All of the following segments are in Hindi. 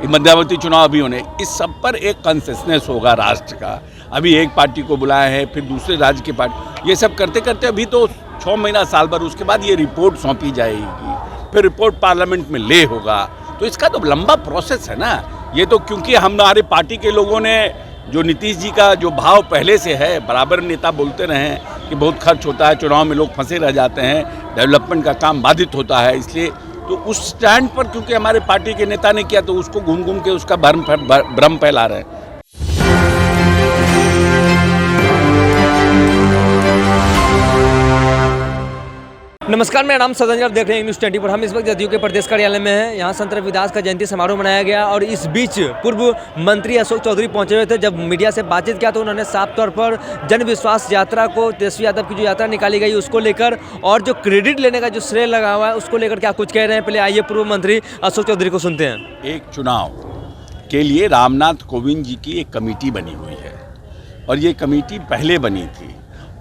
मध्यावधि चुनाव अभी होने, इस सब पर एक कंसेंसस होगा राष्ट्र का। अभी एक पार्टी को बुलाया है, फिर दूसरे राज्य की पार्टी, ये सब करते करते अभी तो 6 महीना साल भर, उसके बाद ये रिपोर्ट सौंपी जाएगी, फिर रिपोर्ट पार्लियामेंट में ले होगा। तो इसका तो लंबा प्रोसेस है ना। ये तो क्योंकि हमारे पार्टी के लोगों ने जो नीतीश जी का जो भाव पहले से है, बराबर नेता बोलते रहे हैं कि बहुत खर्च होता है, चुनाव में लोग फंसे रह जाते हैं, डेवलपमेंट का काम बाधित होता है, इसलिए तो उस स्टैंड पर क्योंकि हमारे पार्टी के नेता ने किया तो उसको घूम घूम के उसका भ्रम फैला रहे हैं। नमस्कार, मेरा नाम सदन, आप देख रहे हैं न्यूज़ 20 पर। हम इस वक्त जदयू के प्रदेश कार्यालय में हैं। यहाँ संत रविदास का जयंती समारोह मनाया गया और इस बीच पूर्व मंत्री अशोक चौधरी पहुंचे हुए थे। जब मीडिया से बातचीत किया तो उन्होंने साफ तौर पर जन विश्वास यात्रा को, तेजस्वी यादव की जो यात्रा निकाली गई उसको लेकर और जो क्रेडिट लेने का जो श्रेय लगा हुआ है उसको लेकर क्या कुछ कह रहे हैं। पहले आइए पूर्व मंत्री अशोक चौधरी को सुनते हैं। एक चुनाव के लिए रामनाथ कोविंद जी की एक कमेटी बनी हुई है और ये कमेटी पहले बनी थी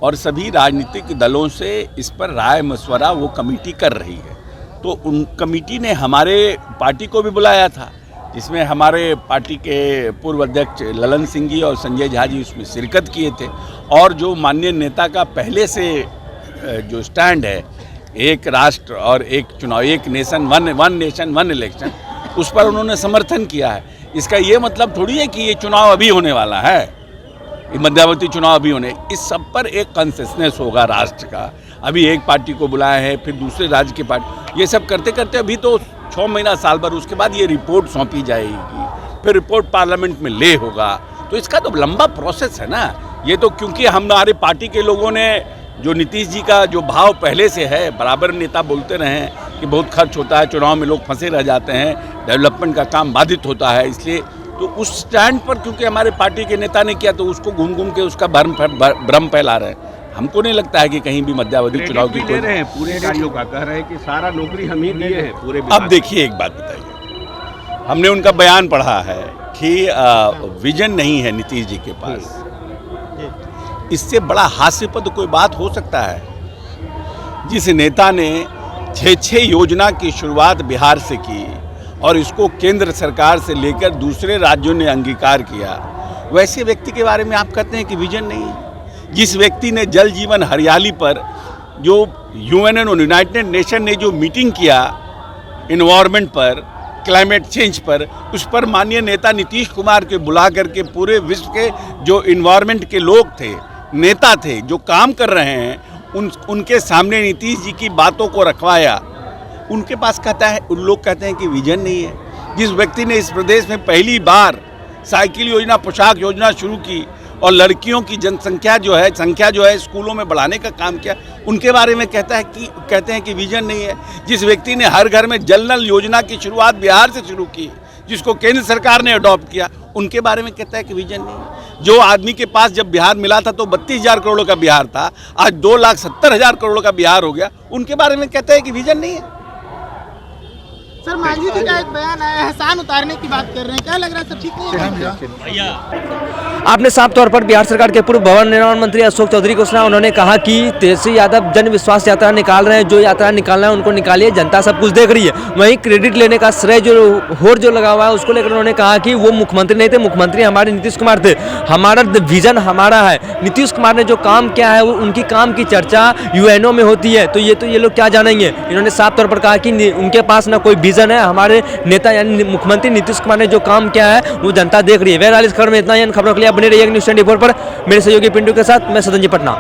और सभी राजनीतिक दलों से इस पर राय मशवरा वो कमेटी कर रही है। तो उन कमेटी ने हमारे पार्टी को भी बुलाया था, जिसमें हमारे पार्टी के पूर्व अध्यक्ष ललन सिंह जी और संजय झा जी उसमें शिरकत किए थे। और जो माननीय नेता का पहले से जो स्टैंड है, एक राष्ट्र और एक चुनाव, एक nation one nation one election, उस पर उन्होंने समर्थन किया है। इसका ये मतलब थोड़ी है कि ये चुनाव अभी होने वाला है, मध्यावधि चुनाव अभी होने, इस सब पर एक कंसेंसस होगा राष्ट्र का। अभी एक पार्टी को बुलाया है, फिर दूसरे राज्य की पार्टी, ये सब करते करते अभी तो 6 महीना साल भर, उसके बाद ये रिपोर्ट सौंपी जाएगी, फिर रिपोर्ट पार्लियामेंट में ले होगा। तो इसका तो लंबा प्रोसेस है ना। ये तो क्योंकि हमारे पार्टी के लोगों ने जो नीतीश जी का जो भाव पहले से है, बराबर नेता बोलते रहे हैं कि बहुत खर्च होता है, चुनाव में लोग फंसे रह जाते हैं, डेवलपमेंट का काम बाधित होता है, इसलिए तो उस स्टैंड पर क्योंकि हमारे पार्टी के नेता ने किया तो उसको घूम घूम के उसका भ्रम फैला रहे हैं। हमको नहीं लगता है कि कहीं भी मध्यावधि चुनाव की कोई रहे हैं, पूरे कार्यों का कह रहे हैं कि सारा नौकरी हम ही दिए हैं पूरे। अब देखिए, एक बात बताइए, हमने उनका बयान पढ़ा है कि विजन नहीं है नीतीश जी के पास। इससे बड़ा हास्यपद कोई बात हो सकता है? जिस नेता ने 6 योजना की शुरुआत बिहार से की और इसको केंद्र सरकार से लेकर दूसरे राज्यों ने अंगीकार किया, वैसे व्यक्ति के बारे में आप कहते हैं कि विजन नहीं है। जिस व्यक्ति ने जल जीवन हरियाली पर जो यूएनओ और यूनाइटेड नेशन ने जो मीटिंग किया इन्वायरमेंट पर, क्लाइमेट चेंज पर, उस पर माननीय नेता नीतीश कुमार के बुला करके पूरे विश्व के जो इन्वायरमेंट के लोग थे, नेता थे, जो काम कर रहे हैं, उनके सामने नीतीश जी की बातों को रखवाया। उनके पास कहता है, उन लोग कहते हैं कि विजन नहीं है। जिस व्यक्ति ने इस प्रदेश में पहली बार साइकिल योजना, पोशाक योजना शुरू की और लड़कियों की संख्या जो है स्कूलों में बढ़ाने का काम किया, उनके बारे में कहते हैं कि विजन नहीं है। जिस व्यक्ति ने हर घर में जल नल योजना की शुरुआत बिहार से शुरू की, जिसको केंद्र सरकार ने अडॉप्ट किया, उनके बारे में कहता है कि विजन नहीं है। जो आदमी के पास जब बिहार मिला था तो 32,000 करोड़ का बिहार था, आज 2,70,000 करोड़ का बिहार हो गया, उनके बारे में कहता है कि विजन नहीं है। सर, मांझी जी का एक बयान आया, एहसान उतारने की बात कर रहे हैं, क्या लग रहा है? सब ठीक नहीं है? आपने साफ तौर पर बिहार सरकार के पूर्व भवन निर्माण मंत्री अशोक चौधरी को सुना। उन्होंने कहा कि तेजस्वी यादव जन विश्वास यात्रा निकाल रहे हैं, जो यात्रा निकालना है उनको निकालिए, जनता सब कुछ देख रही है। वहीं क्रेडिट लेने का श्रेय जो लगा हुआ है उसको लेकर उन्होंने कहा कि वो मुख्यमंत्री नहीं थे, मुख्यमंत्री हमारे नीतीश कुमार थे, हमारा विजन हमारा है। नीतीश कुमार ने जो काम किया है वो उनकी काम की चर्चा यूएनओ में होती है, तो ये लोग क्या जानेंगे। इन्होंने साफ तौर पर कहा कि उनके पास ना कोई विजन है, हमारे नेता यानी मुख्यमंत्री नीतीश कुमार ने जो काम किया है वो जनता देख रही है। बहरहाल इस खबर में इतना ही। खबरों के लिए बने रहिए न्यूज़ 24 पर। मेरे सहयोगी पिंटू के साथ मैं सदन जी, पटना।